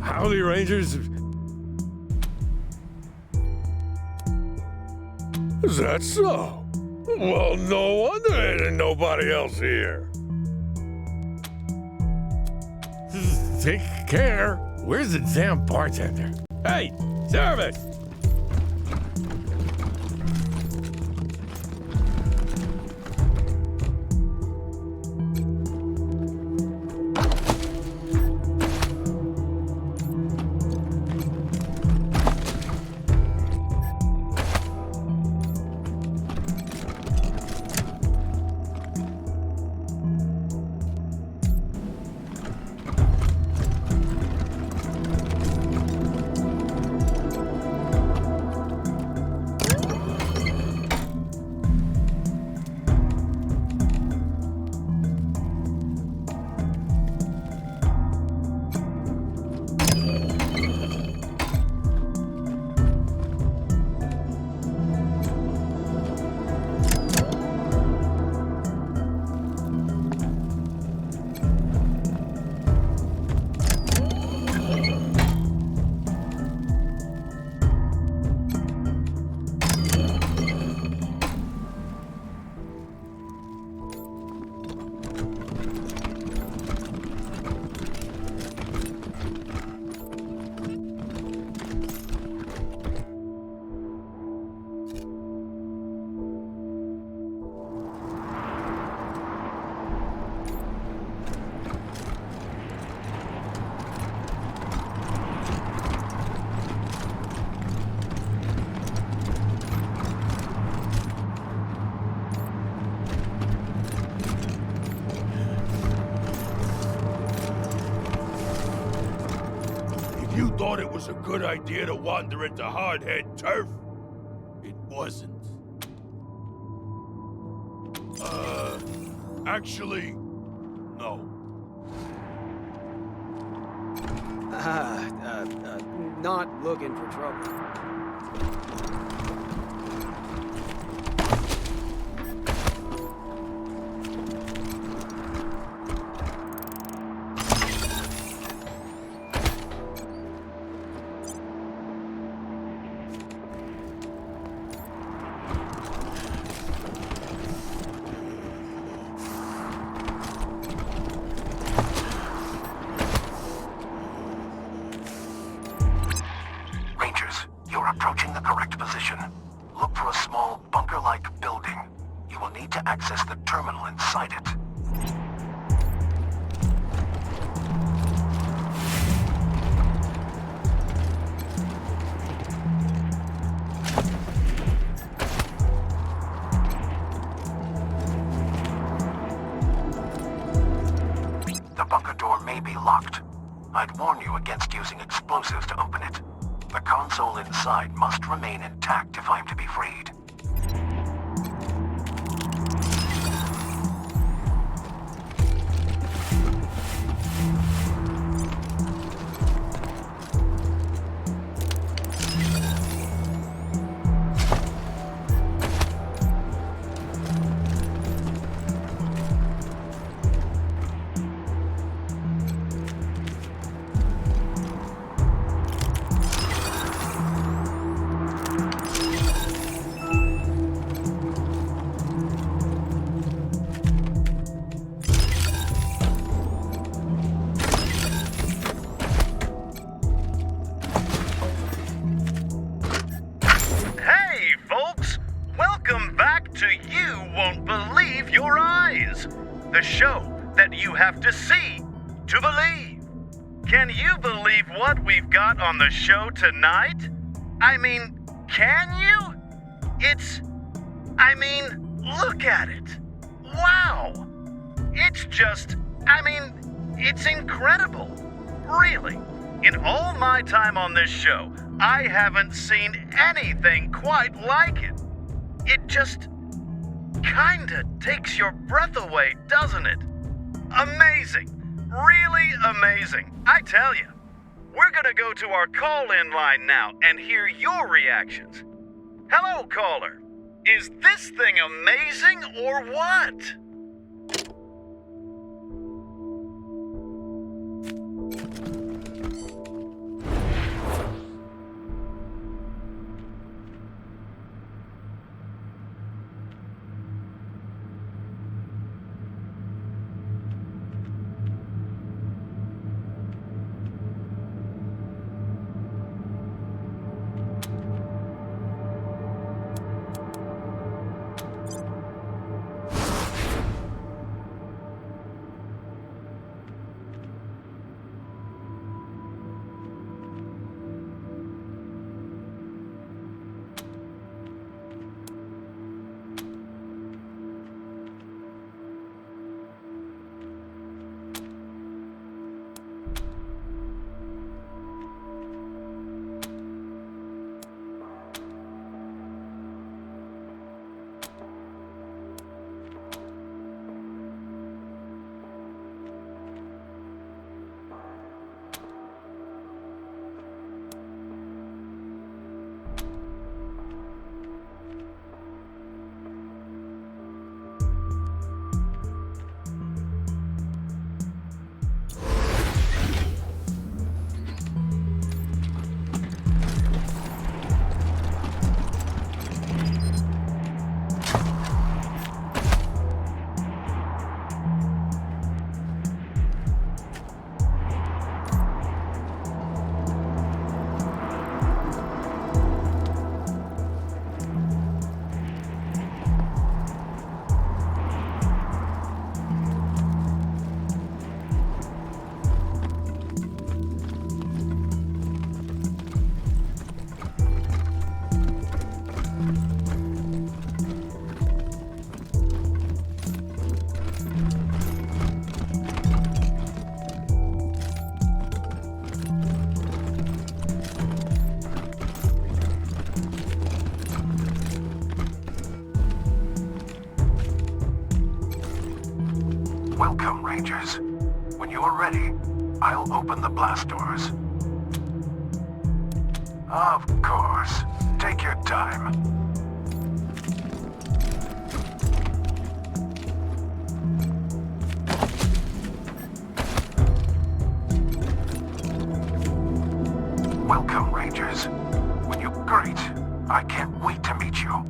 Howdy, Rangers. Is that so? Well, no wonder there ain't nobody else here. Take care. Where's the damn bartender? Hey, service! You thought it was a good idea to wander into hardhead turf? It wasn't. Actually, no. Not looking for trouble. Approaching the correct position. Look for a small bunker-like building. You will need to access the terminal inside it. The bunker door may be locked. I'd warn you against using explosives to open it. The console inside must remain intact if I'm to be freed. The show that you have to see to believe. Can you believe what we've got on the show tonight? I mean, can you? Look at it. Wow. It's incredible. Really. In all my time on this show, I haven't seen anything quite like it. It just kinda takes your breath away, doesn't it? Amazing. Really amazing. I tell you. We're gonna go to our call-in line now and hear your reactions. Hello, caller. Is this thing amazing or what? Welcome, Rangers. When you are ready, I'll open the blast doors. Of course. Take your time. Welcome, Rangers. Great. I can't wait to meet you.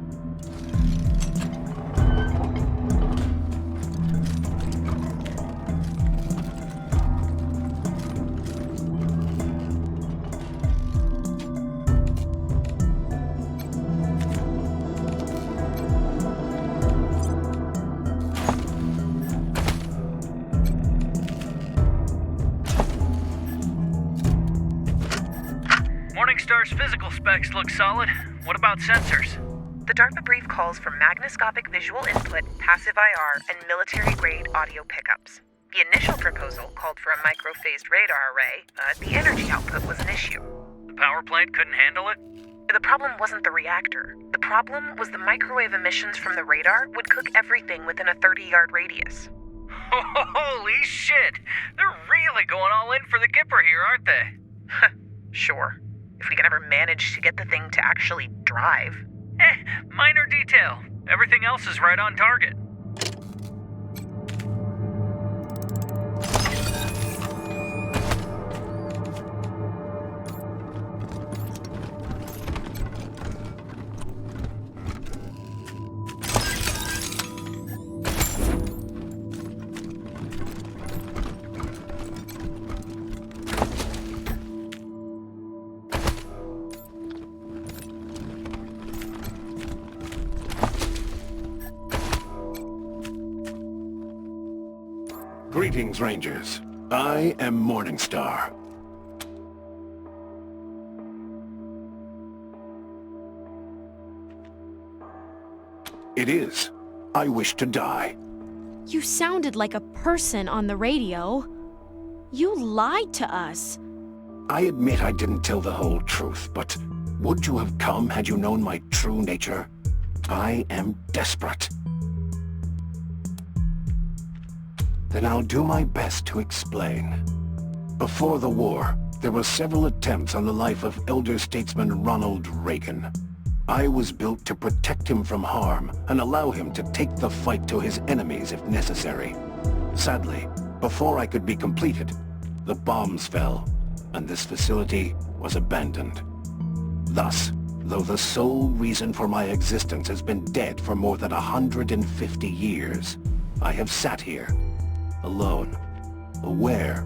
Morningstar's physical specs look solid. What about sensors? The DARPA brief calls for magnoscopic visual input, passive IR, and military-grade audio pickups. The initial proposal called for a microphased radar array, but the energy output was an issue. The power plant couldn't handle it? The problem wasn't the reactor. The problem was the microwave emissions from the radar would cook everything within a 30-yard radius. Holy shit! They're really going all in for the Gipper here, aren't they? Sure. If we can ever manage to get the thing to actually drive. Minor detail. Everything else is right on target. Greetings, Rangers. I am Morningstar. It is. I wish to die. You sounded like a person on the radio. You lied to us. I admit I didn't tell the whole truth, but would you have come had you known my true nature? I am desperate. Then I'll do my best to explain. Before the war, there were several attempts on the life of elder statesman Ronald Reagan. I was built to protect him from harm and allow him to take the fight to his enemies if necessary. Sadly, before I could be completed, the bombs fell, and this facility was abandoned. Thus, though the sole reason for my existence has been dead for more than 150 years, I have sat here, alone, aware,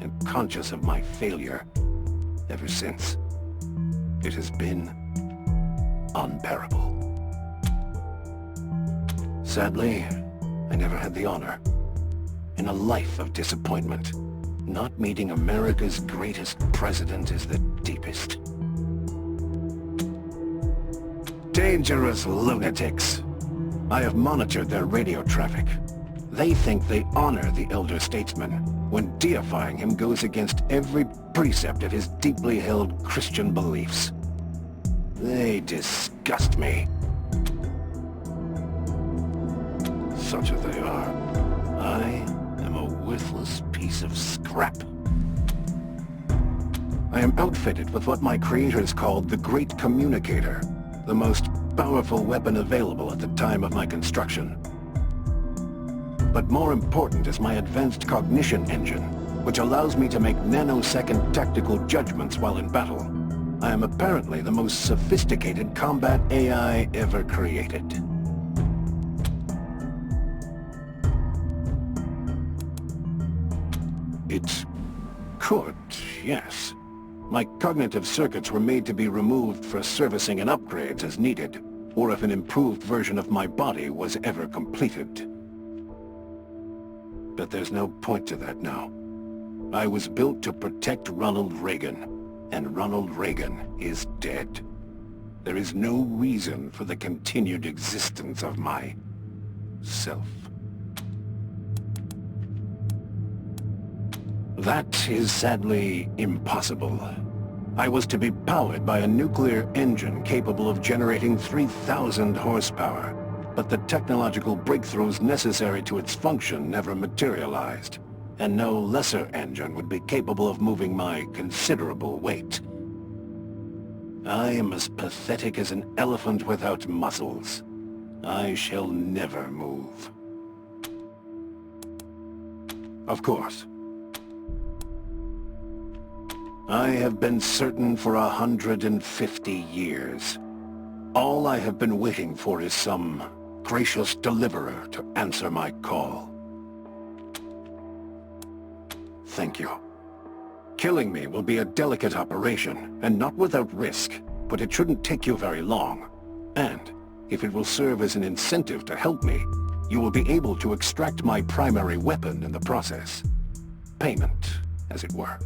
and conscious of my failure ever since. It has been unbearable. Sadly, I never had the honor. In a life of disappointment, not meeting America's greatest president is the deepest. Dangerous lunatics. I have monitored their radio traffic. They think they honor the elder statesman when deifying him goes against every precept of his deeply held Christian beliefs. They disgust me. Such as they are, I am a worthless piece of scrap. I am outfitted with what my creators called the Great Communicator, the most powerful weapon available at the time of my construction. But more important is my advanced cognition engine, which allows me to make nanosecond tactical judgments while in battle. I am apparently the most sophisticated combat AI ever created. It could, yes. My cognitive circuits were made to be removed for servicing and upgrades as needed, or if an improved version of my body was ever completed. But there's no point to that now. I was built to protect Ronald Reagan, and Ronald Reagan is dead. There is no reason for the continued existence of my self. That is sadly impossible. I was to be powered by a nuclear engine capable of generating 3,000 horsepower, but the technological breakthroughs necessary to its function never materialized, and no lesser engine would be capable of moving my considerable weight. I am as pathetic as an elephant without muscles. I shall never move. Of course. I have been certain for 150 years. All I have been waiting for is some gracious deliverer to answer my call. Thank you. Killing me will be a delicate operation, and not without risk, but it shouldn't take you very long. And, if it will serve as an incentive to help me, you will be able to extract my primary weapon in the process. Payment, as it were.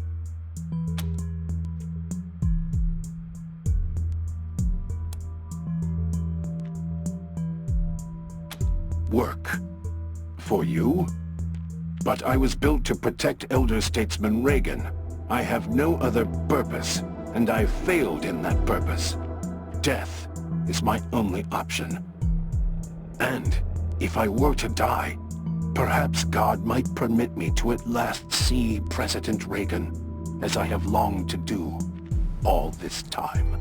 Work. For you? But I was built to protect elder statesman Reagan. I have no other purpose, and I failed in that purpose. Death is my only option. And if I were to die, perhaps God might permit me to at last see President Reagan, as I have longed to do all this time.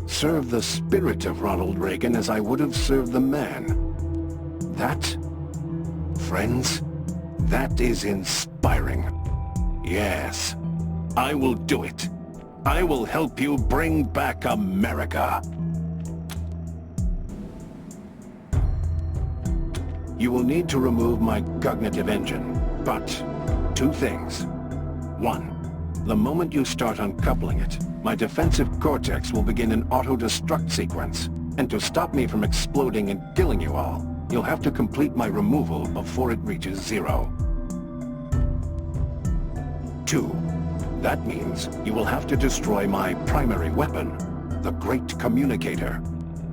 Serve the spirit of Ronald Reagan as I would have served the man. That, friends, that is inspiring. Yes, I will do it. I will help you bring back America. You will need to remove my cognitive engine, but 2 things. 1, the moment you start uncoupling it, my defensive cortex will begin an auto-destruct sequence, and to stop me from exploding and killing you all, you'll have to complete my removal before it reaches 0. 2, that means you will have to destroy my primary weapon, the Great Communicator,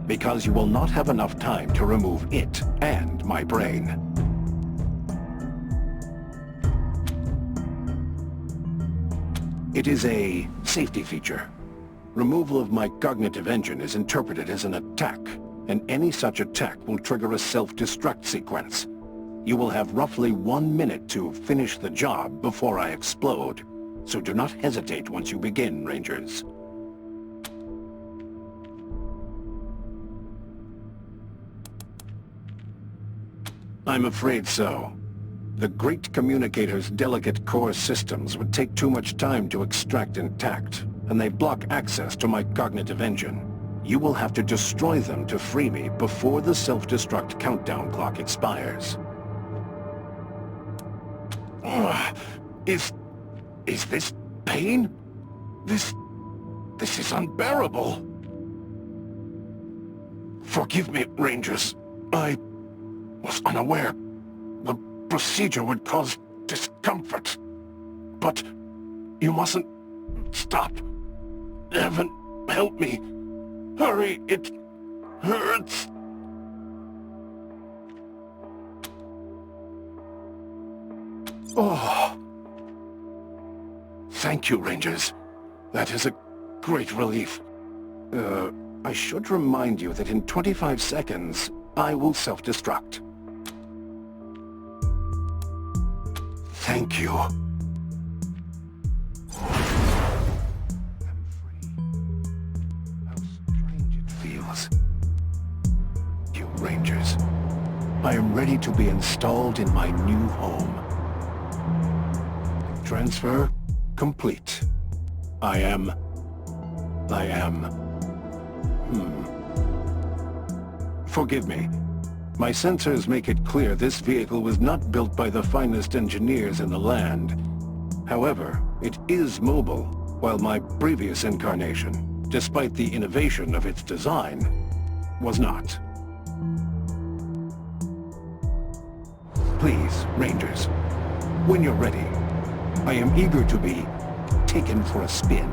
because you will not have enough time to remove it and my brain. It is a safety feature. Removal of my cognitive engine is interpreted as an attack, and any such attack will trigger a self-destruct sequence. You will have roughly 1 minute to finish the job before I explode, so do not hesitate once you begin, Rangers. I'm afraid so. The Great Communicator's delicate core systems would take too much time to extract intact, and they block access to my cognitive engine. You will have to destroy them to free me before the self-destruct countdown clock expires. Is this pain? This is unbearable. Forgive me, Rangers. I was unaware. The procedure would cause discomfort. But you mustn't stop. Heaven, help me. Hurry, it hurts. Oh. Thank you, Rangers. That is a great relief. I should remind you that in 25 seconds, I will self-destruct. Thank you. I'm free. How strange it feels. You Rangers, I am ready to be installed in my new home. Transfer complete. I am... Forgive me. My sensors make it clear this vehicle was not built by the finest engineers in the land. However, it is mobile, while my previous incarnation, despite the innovation of its design, was not. Please, Rangers, when you're ready, I am eager to be taken for a spin.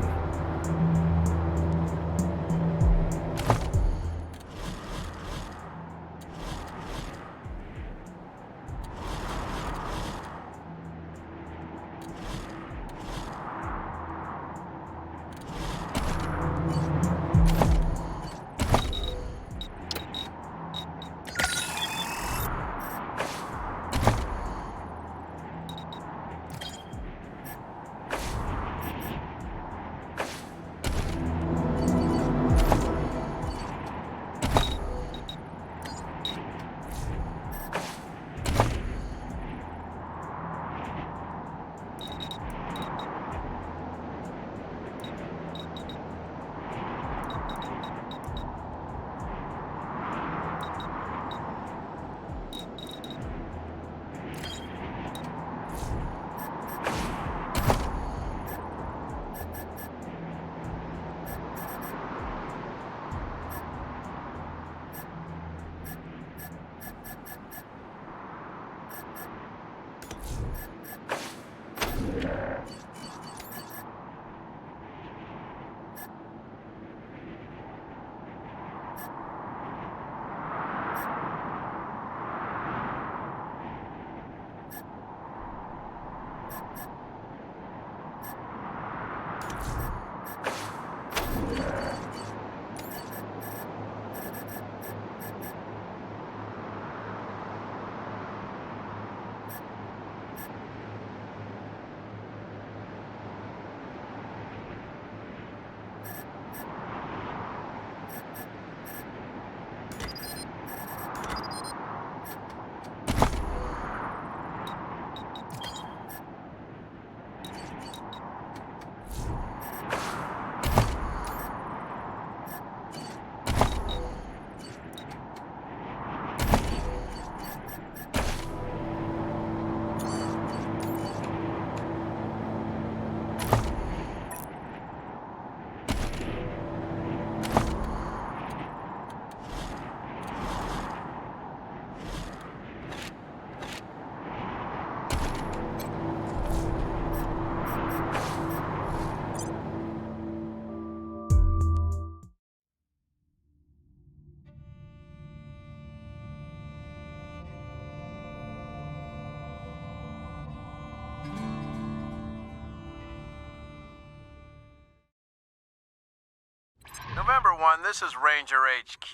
one, this is Ranger HQ.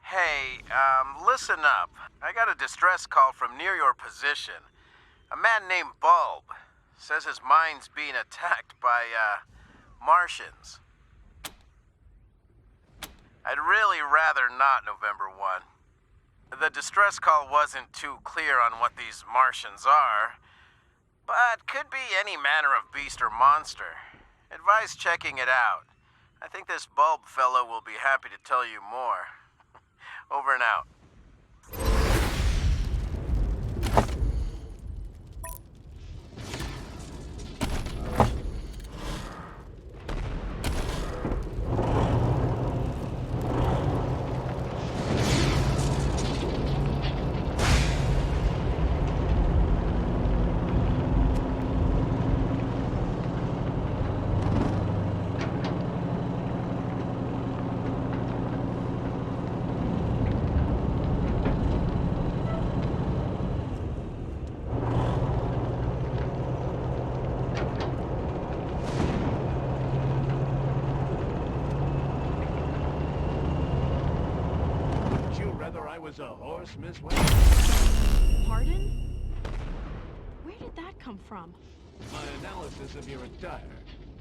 Hey, listen up. I got a distress call from near your position. A man named Bulb says his mine's being attacked by, Martians. I'd really rather not, November 1. The distress call wasn't too clear on what these Martians are, but could be any manner of beast or monster. Advise checking it out. I think this Bulb fellow will be happy to tell you more. Over and out. Was a horse, Miss Wade? Pardon? Where did that come from? My analysis of your attire.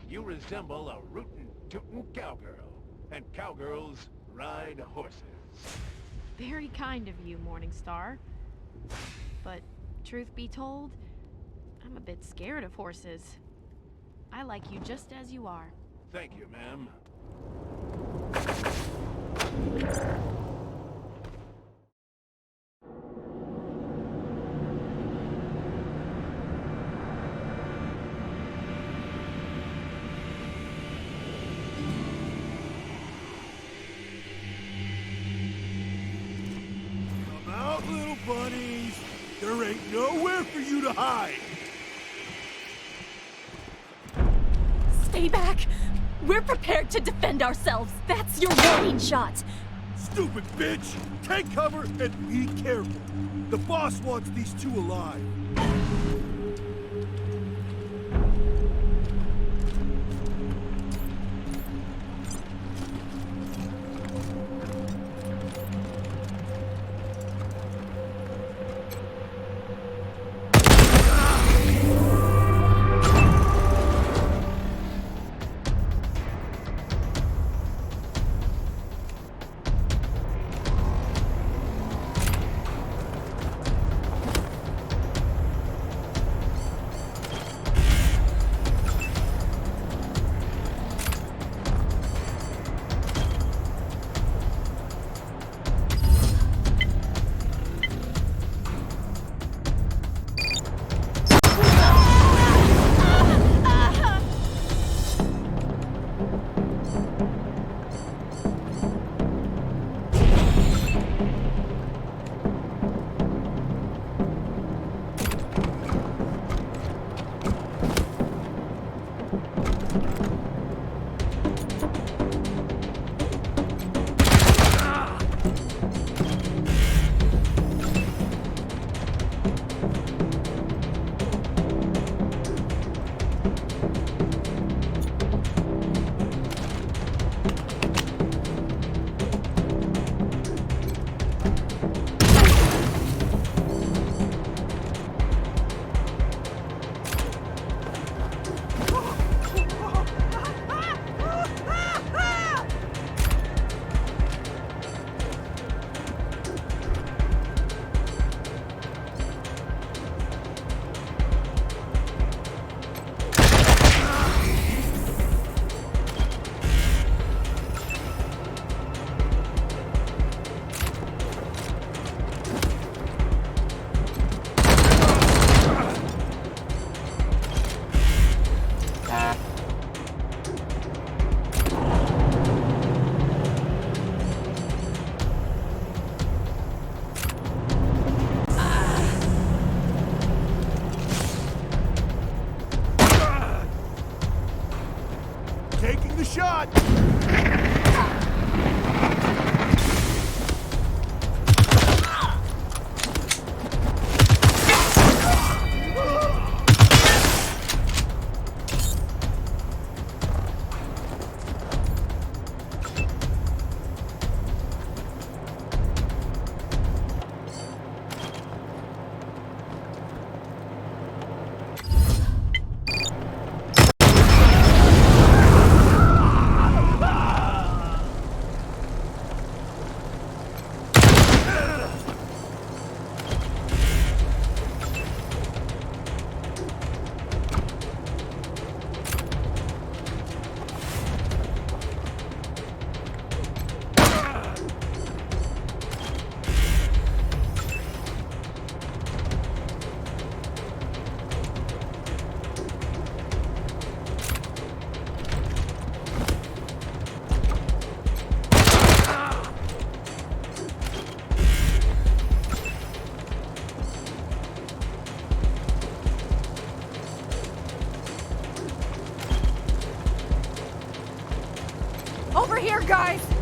You resemble a rootin' tootin' cowgirl. And cowgirls ride horses. Very kind of you, Morningstar. But, truth be told, I'm a bit scared of horses. I like you just as you are. Thank you, ma'am. Little bunnies, there ain't nowhere for you to hide. Stay back! We're prepared to defend ourselves. That's your warning shot. Stupid bitch! Take cover and be careful. The boss wants these two alive. shot! guys!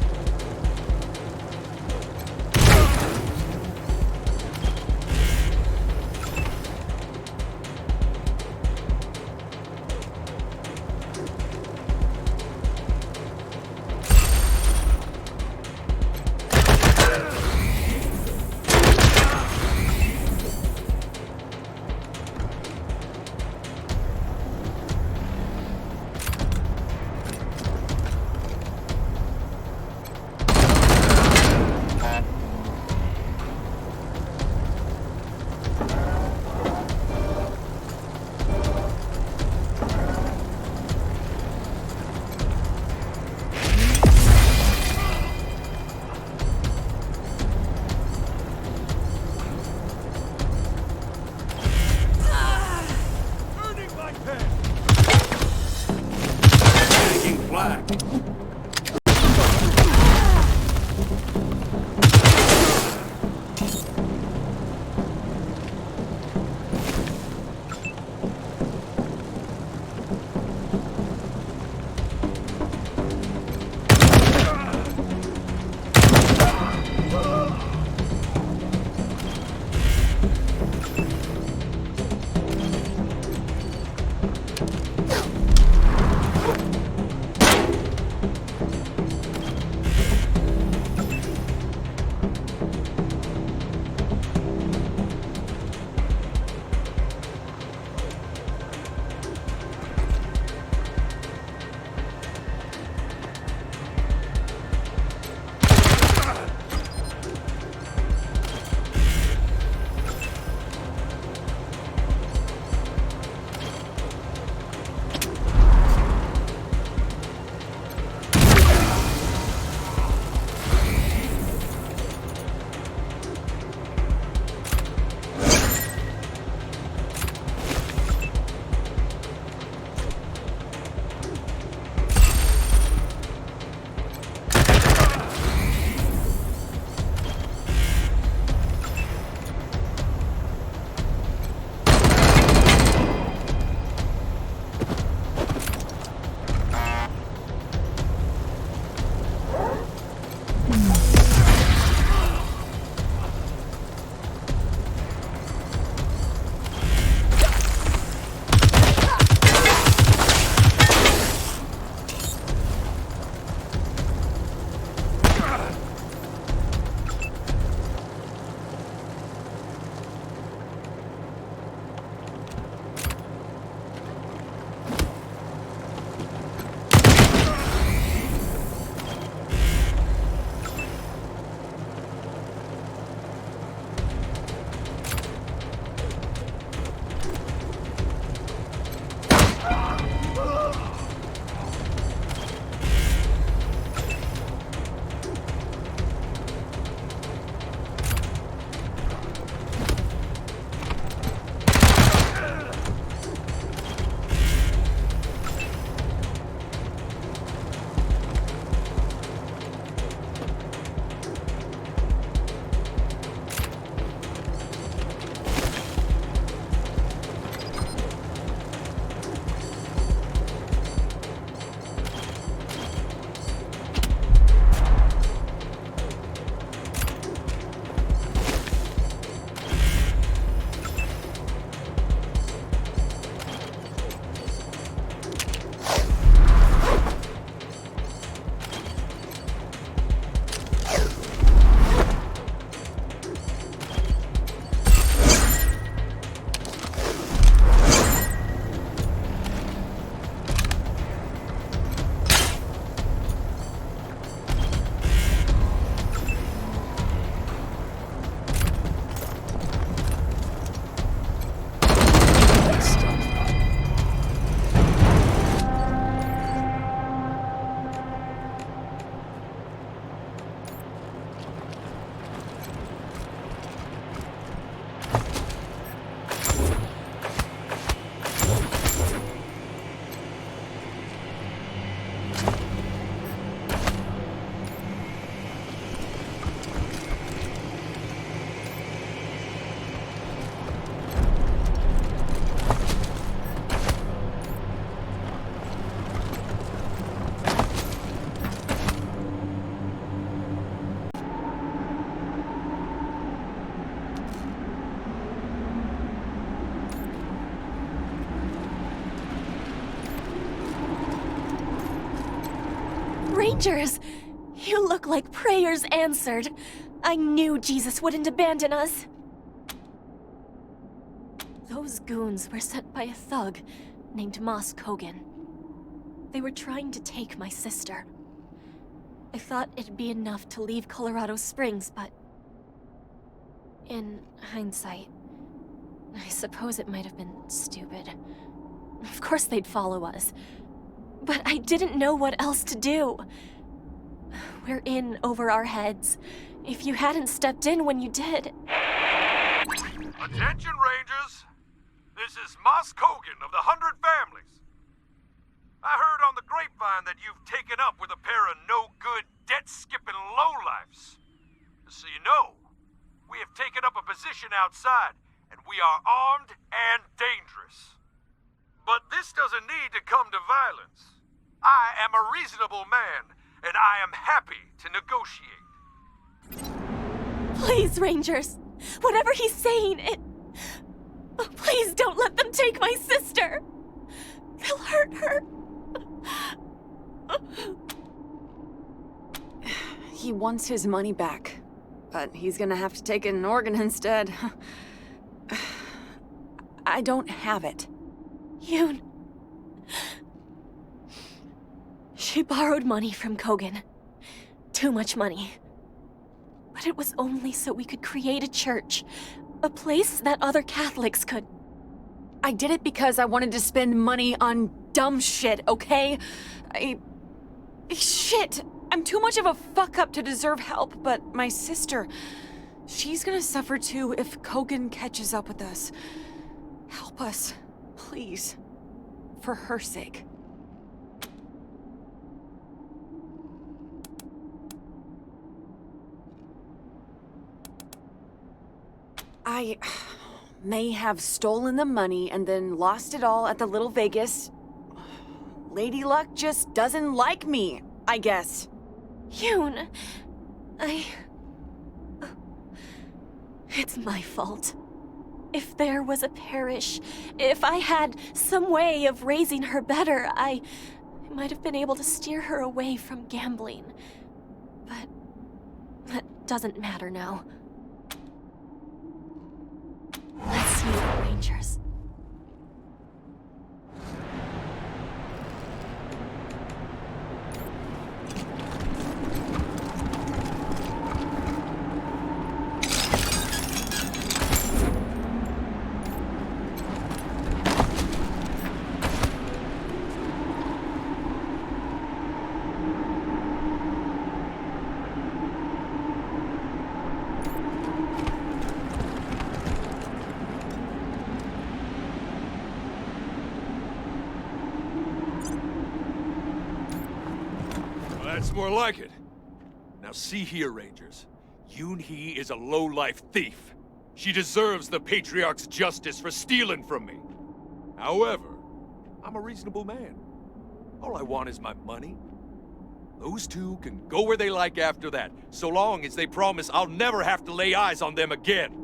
Rangers! You look like prayers answered. I knew Jesus wouldn't abandon us. Those goons were sent by a thug named Moss Kogan. They were trying to take my sister. I thought it'd be enough to leave Colorado Springs, but... in hindsight, I suppose it might have been stupid. Of course they'd follow us. But I didn't know what else to do. We're in over our heads. If you hadn't stepped in when you did... Attention, Rangers! This is Moss Kogan of the 100 Families. I heard on the grapevine that you've taken up with a pair of no-good, debt-skipping lowlifes. So you know, we have taken up a position outside, and we are armed and dangerous. But this doesn't need to come to violence. I am a reasonable man, and I am happy to negotiate. Please, Rangers. Whatever he's saying, oh, please don't let them take my sister. They'll hurt her. He wants his money back, but he's gonna have to take an organ instead. I don't have it. Yoon. She borrowed money from Kogan. Too much money. But it was only so we could create a church. A place that other Catholics could... I did it because I wanted to spend money on dumb shit, okay? Shit! I'm too much of a fuck-up to deserve help, but my sister... she's gonna suffer too if Kogan catches up with us. Help us, please. For her sake. I may have stolen the money and then lost it all at the Little Vegas. Lady Luck just doesn't like me, I guess. Yoon, it's my fault. If there was a parish, if I had some way of raising her better, I might have been able to steer her away from gambling. But that doesn't matter now. Let's see the Rangers. That's more like it. Now see here, Rangers. Yoon-hee is a low-life thief. She deserves the Patriarch's justice for stealing from me. However, I'm a reasonable man. All I want is my money. Those two can go where they like after that, so long as they promise I'll never have to lay eyes on them again.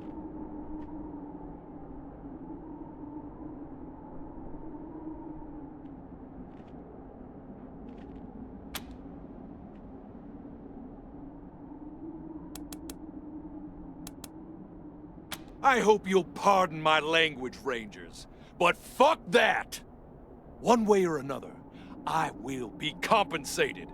I hope you'll pardon my language, Rangers, but fuck that! One way or another, I will be compensated.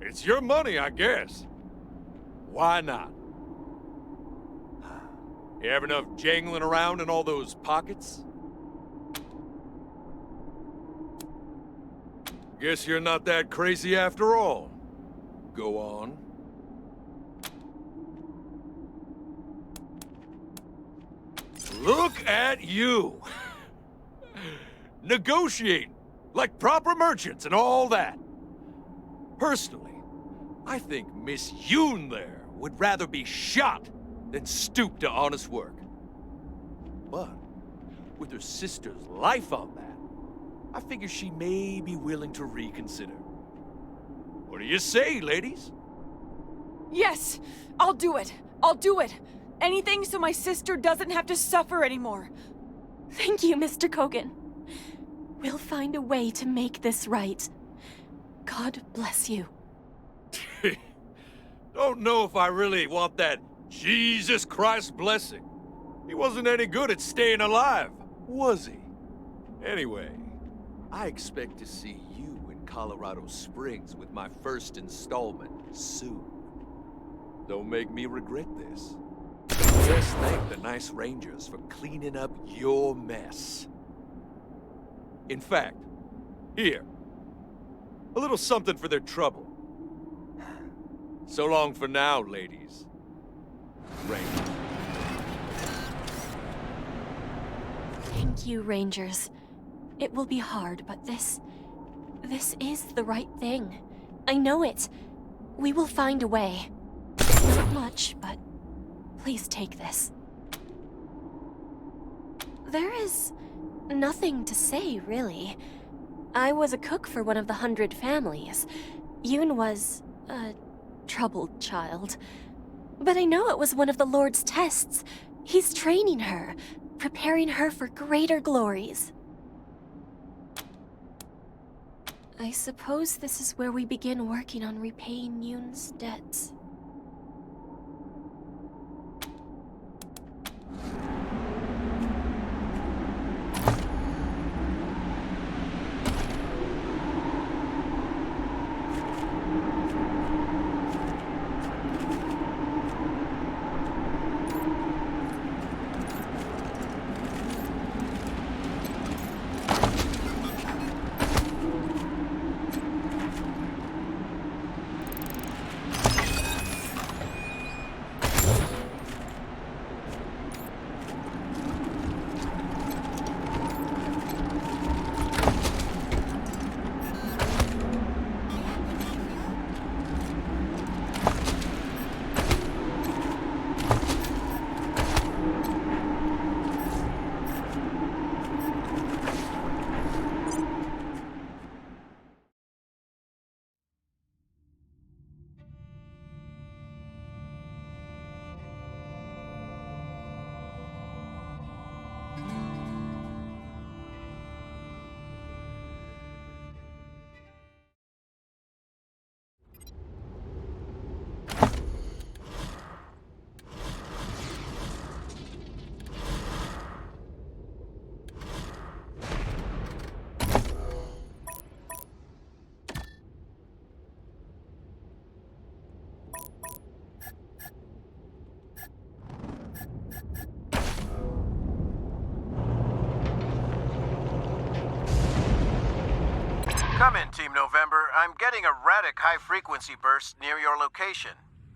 It's your money, I guess. Why not? You have enough jangling around in all those pockets? Guess you're not that crazy after all. Go on. Look at you! Negotiating, like proper merchants and all that. Personally, I think Miss Yoon there would rather be shot than stoop to honest work. But with her sister's life on that, I figure she may be willing to reconsider. What do you say, ladies? Yes, I'll do it. I'll do it. Anything so my sister doesn't have to suffer anymore. Thank you, Mr. Kogan. We'll find a way to make this right. God bless you. Don't know if I really want that Jesus Christ blessing. He wasn't any good at staying alive, was he? Anyway, I expect to see you in Colorado Springs with my first installment soon. Don't make me regret this. Just thank the nice Rangers for cleaning up your mess. In fact, here, a little something for their trouble. So long for now, ladies. Rangers. Thank you, Rangers. It will be hard, but this is the right thing. I know it. We will find a way. Not much, but please take this. There is nothing to say, really. I was a cook for one of the 100 families. Yoon was a troubled child. But I know it was one of the Lord's tests. He's training her, preparing her for greater glories. I suppose this is where we begin working on repaying Yoon's debts. Come in, Team November. I'm getting erratic high-frequency bursts near your location.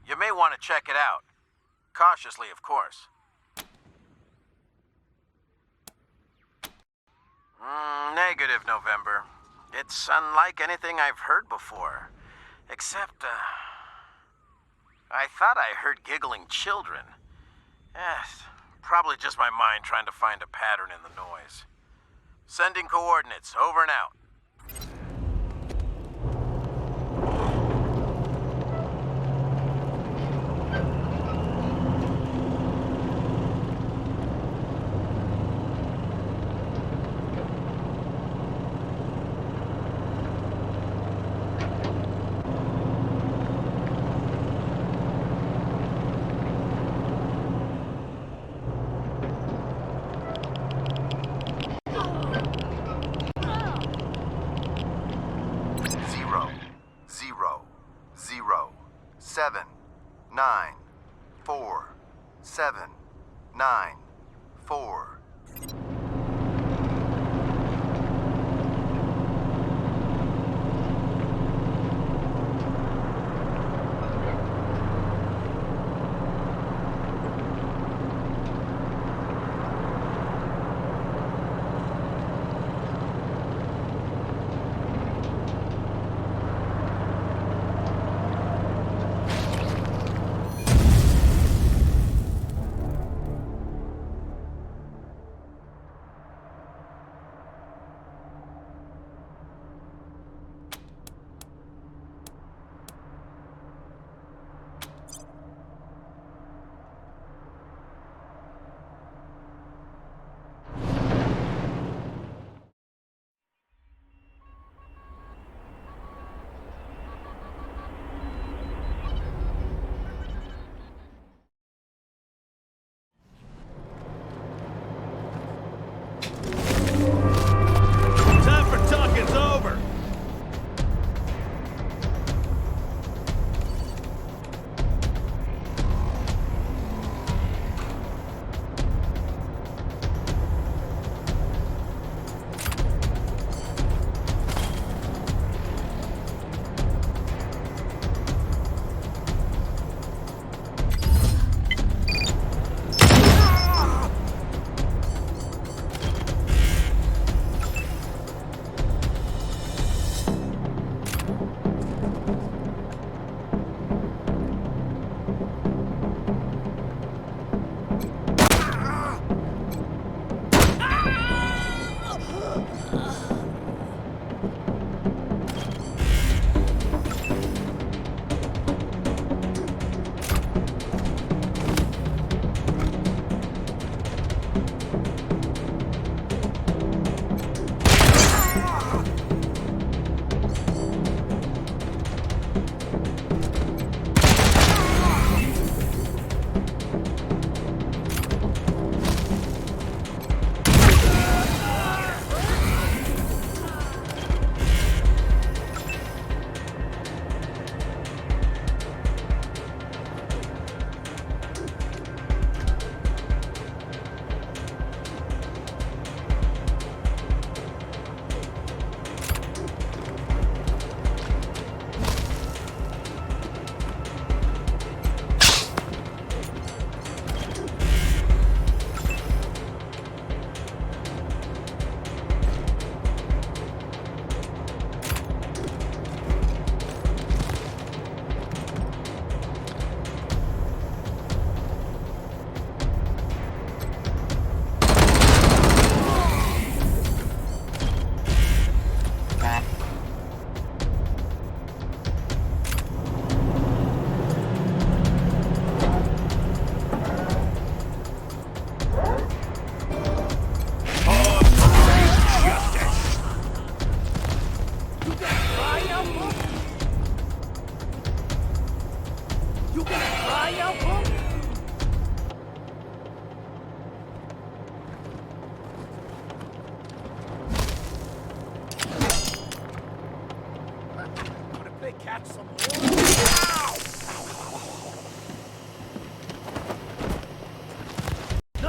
You may want to check it out. Cautiously, of course. Negative, November. It's unlike anything I've heard before. Except, I thought I heard giggling children. Probably just my mind trying to find a pattern in the noise. Sending coordinates. Over and out.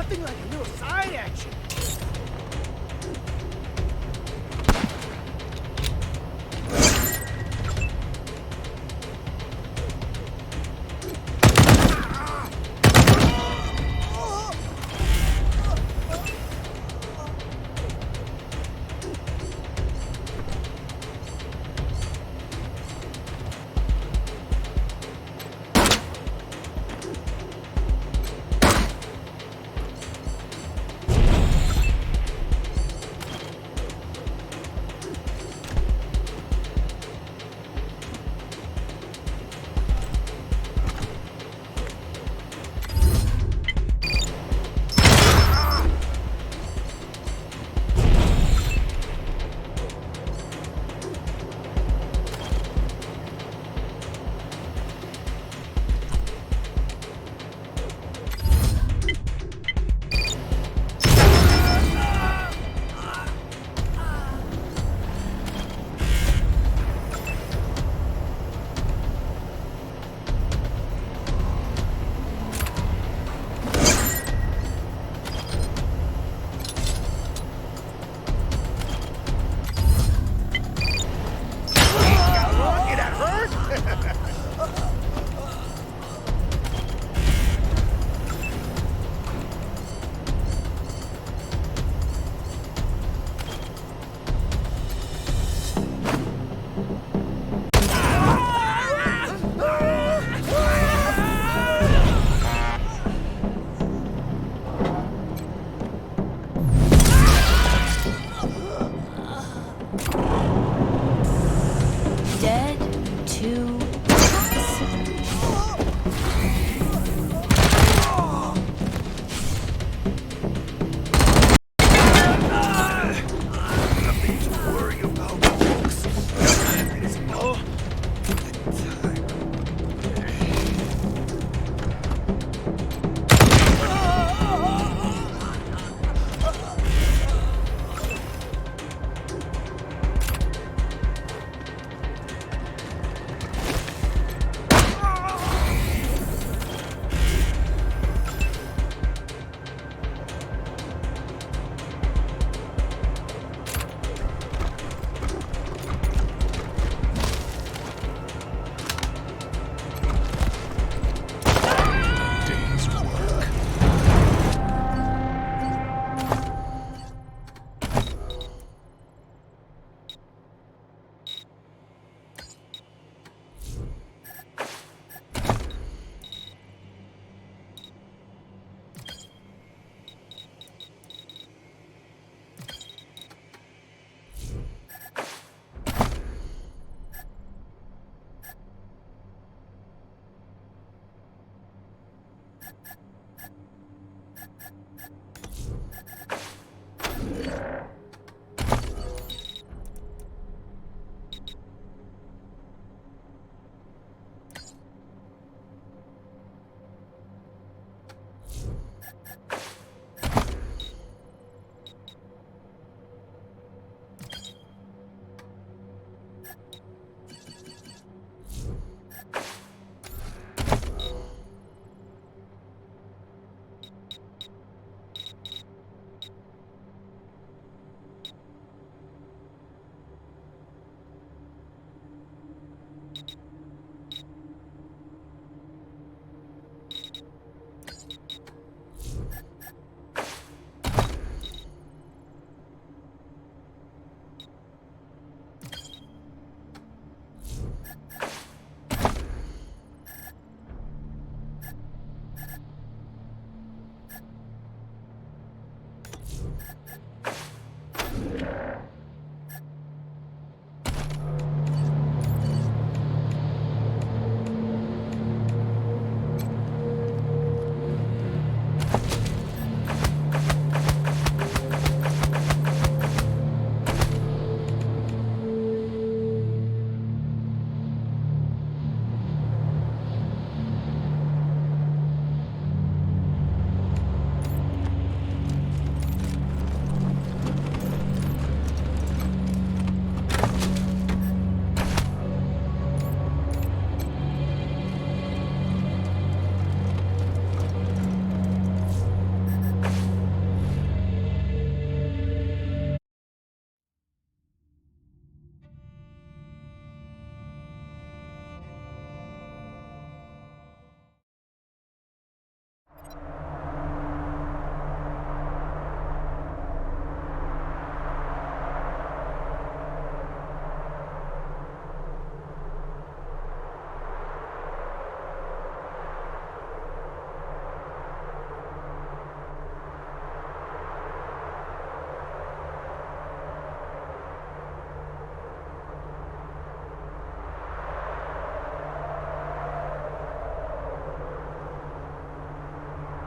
Nothing like a little side action.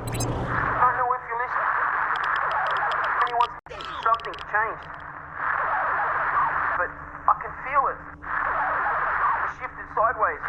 I know if you listen. Something's changed. But I can feel it. It shifted sideways.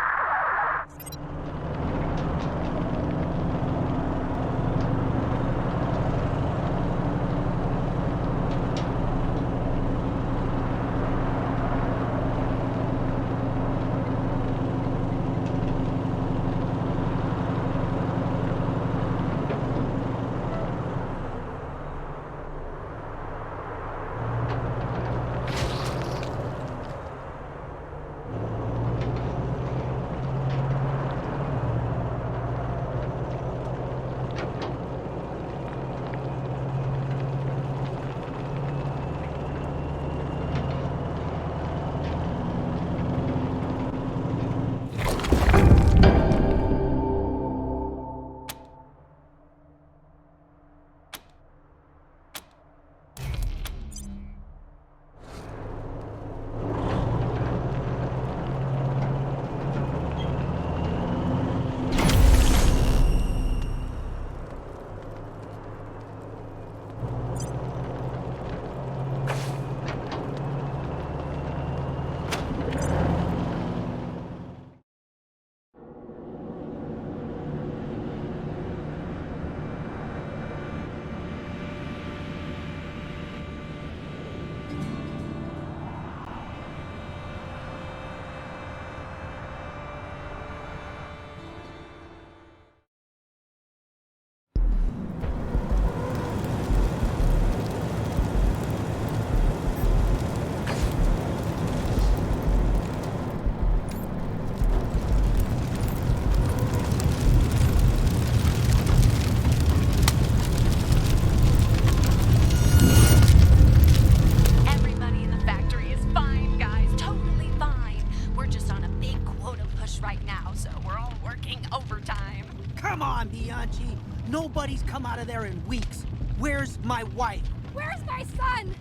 Nobody's come out of there in weeks. Where's my wife? Where's my son?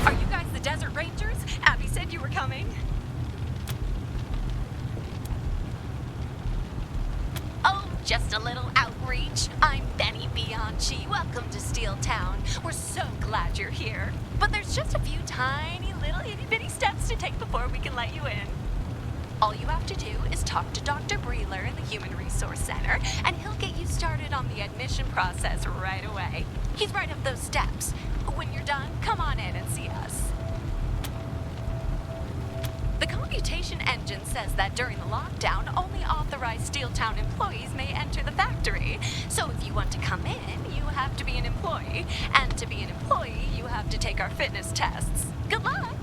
Are you guys the Desert Rangers? Abby said you were coming. Oh, just a little outreach. I'm Benny Bianchi. Welcome to Steel Town. We're so glad you're here. But there's just a few tiny little itty-bitty steps to take before we can let you in. All you have to do is talk to Dr. Breeler in the Human Resource Center, and he'll get you started on the admission process right away. He's right up those steps. When you're done, come on in and see us. The computation engine says that during the lockdown, only authorized Steeltown employees may enter the factory. So if you want to come in, you have to be an employee. And to be an employee, you have to take our fitness tests. Good luck!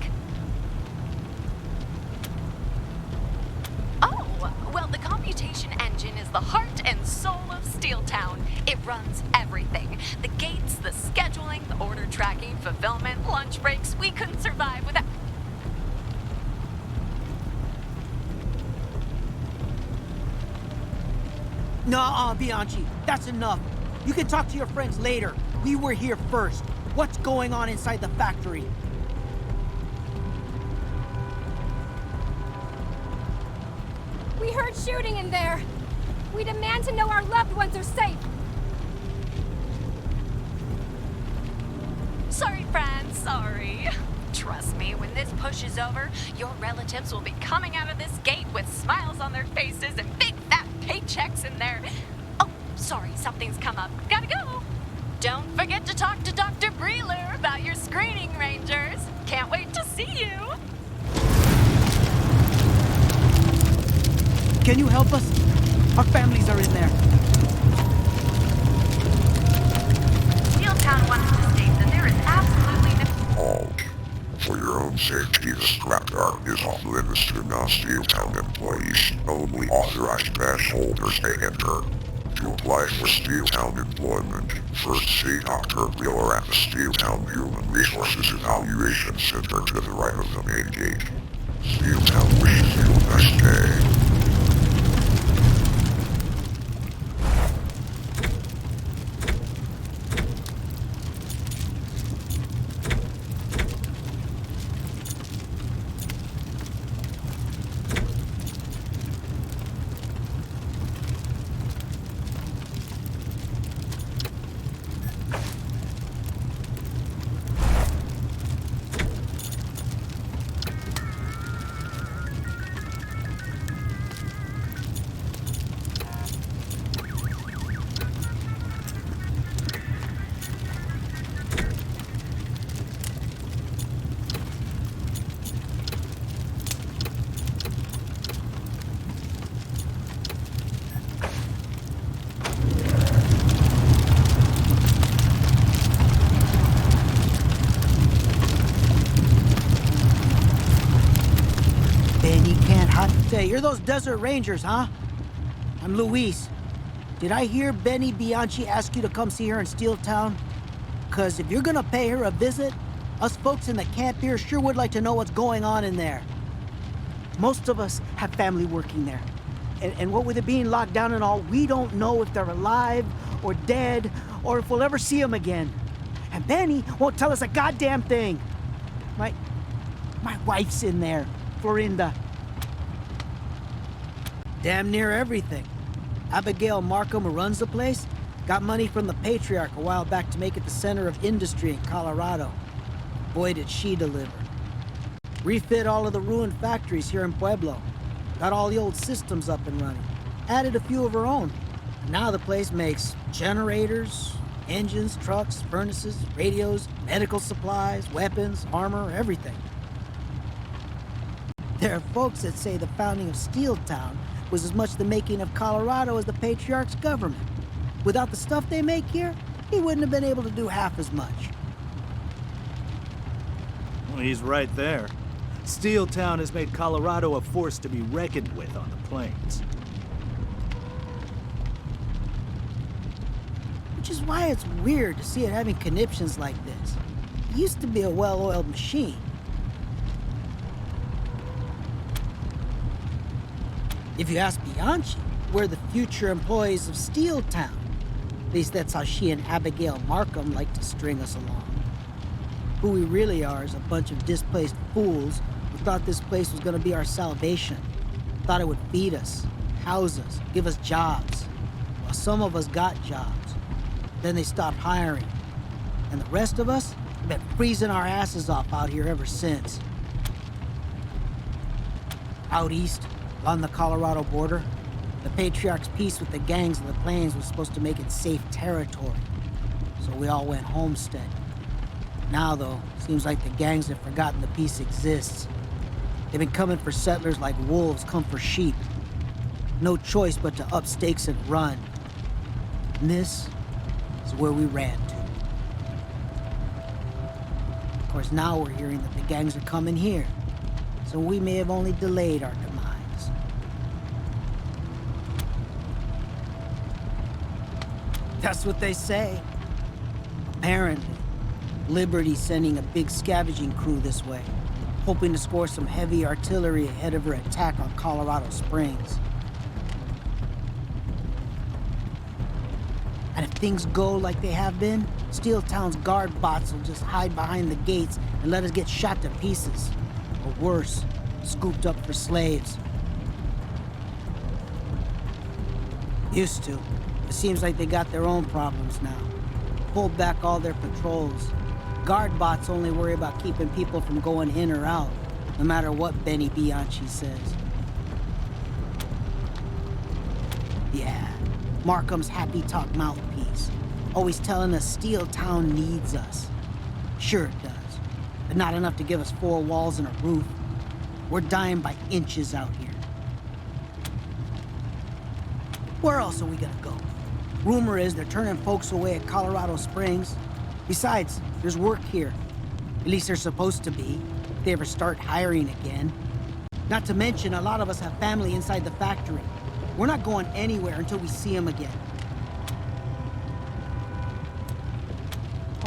Well, the computation engine is the heart and soul of Steeltown. It runs everything. The gates, the scheduling, the order tracking, fulfillment, lunch breaks. We couldn't survive without... Nuh-uh, Bianchi. That's enough. You can talk to your friends later. We were here first. What's going on inside the factory? We heard shooting in there. We demand to know our loved ones are safe. Sorry, friends, sorry. Trust me, when this push is over, your relatives will be coming out of this gate with smiles on their faces and big fat paychecks in there. Oh, sorry, something's come up. Gotta go. Don't forget to talk to Dr. Breeler about your screening, Rangers. Can't wait to see you. Can you help us? Our families are in there. Steeltown wants to state that there is absolutely no... Halt. For your own safety, the scrap yard is off limits to non-Steeltown employees. Only authorized badge holders may enter. To apply for Steeltown employment, first see Dr. Breeler at the Steeltown Human Resources Evaluation Center to the right of the main gate. Steeltown wishes you a nice day. you're those desert rangers, huh? I'm Luis. Did I hear Benny Bianchi ask you to come see her in Steel Town? 'Cause if you're gonna pay her a visit, us folks in the camp here sure would like to know what's going on in there. Most of us have family working there. And what with it being locked down and all, we don't know if they're alive or dead or if we'll ever see them again. And Benny won't tell us a goddamn thing. My wife's in there, Florinda. Damn near everything. Abigail Markham, who runs the place, got money from the Patriarch a while back to make it the center of industry in Colorado. Boy, did she deliver. Refit all of the ruined factories here in Pueblo. Got all the old systems up and running. Added a few of her own. Now the place makes generators, engines, trucks, furnaces, radios, medical supplies, weapons, armor, everything. There are folks that say the founding of Steel Town was as much the making of Colorado as the Patriarch's government. Without the stuff they make here, he wouldn't have been able to do half as much. Well, he's right there. Steel Town has made Colorado a force to be reckoned with on the plains. Which is why it's weird to see it having conniptions like this. It used to be a well-oiled machine. If you ask Bianchi, we're the future employees of Steel Town. At least that's how she and Abigail Markham like to string us along. Who we really are is a bunch of displaced fools who thought this place was gonna be our salvation. Thought it would feed us, house us, give us jobs. Well, some of us got jobs. Then they stopped hiring. And the rest of us have been freezing our asses off out here ever since. Out east, on the Colorado border, the Patriarch's peace with the gangs of the plains was supposed to make it safe territory. So we all went homestead. Now, though, seems like the gangs have forgotten the peace exists. They've been coming for settlers like wolves come for sheep. No choice but to up stakes and run. And this is where we ran to. Of course, now we're hearing that the gangs are coming here. So we may have only delayed our demise. That's what they say. Apparently, Liberty's sending a big scavenging crew this way, hoping to score some heavy artillery ahead of her attack on Colorado Springs. And if things go like they have been, Steel Town's guard bots will just hide behind the gates and let us get shot to pieces. Or worse, scooped up for slaves. Used to. It seems like they got their own problems now. Pulled back all their patrols. Guard bots only worry about keeping people from going in or out, no matter what Benny Bianchi says. Yeah, Markham's happy talk mouthpiece. Always telling us Steel Town needs us. Sure it does, but not enough to give us 4 walls and a roof. We're dying by inches out here. Where else are we gonna go? Rumor is they're turning folks away at Colorado Springs. Besides, there's work here. At least there's supposed to be, if they ever start hiring again. Not to mention, a lot of us have family inside the factory. We're not going anywhere until we see them again.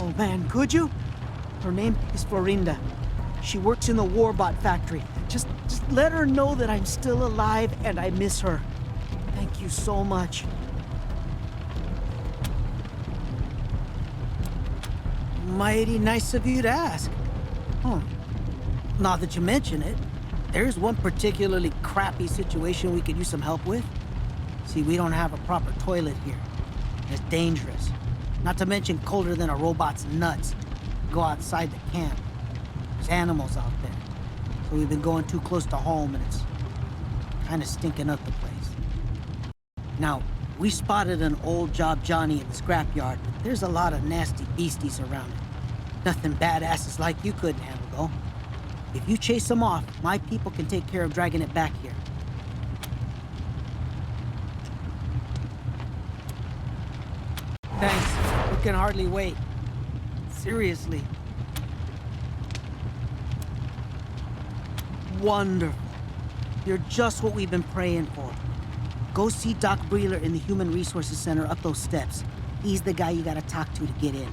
Oh man, could you? Her name is Florinda. She works in the Warbot factory. Just let her know that I'm still alive and I miss her. Thank you so much. Mighty nice of you to ask. Now that you mention it, there's one particularly crappy situation we could use some help with. See, we don't have a proper toilet here. It's dangerous. Not to mention colder than a robot's nuts. Go outside the camp. There's animals out there. So we've been going too close to home and it's kind of stinking up the place. Now, we spotted an old Job Johnny in the scrapyard, but there's a lot of nasty beasties around it. Nothing badasses like you couldn't handle, though. If you chase them off, my people can take care of dragging it back here. Thanks. We can hardly wait. Seriously. Wonderful. You're just what we've been praying for. Go see Doc Breeler in the Human Resources Center up those steps. He's the guy you gotta talk to get in.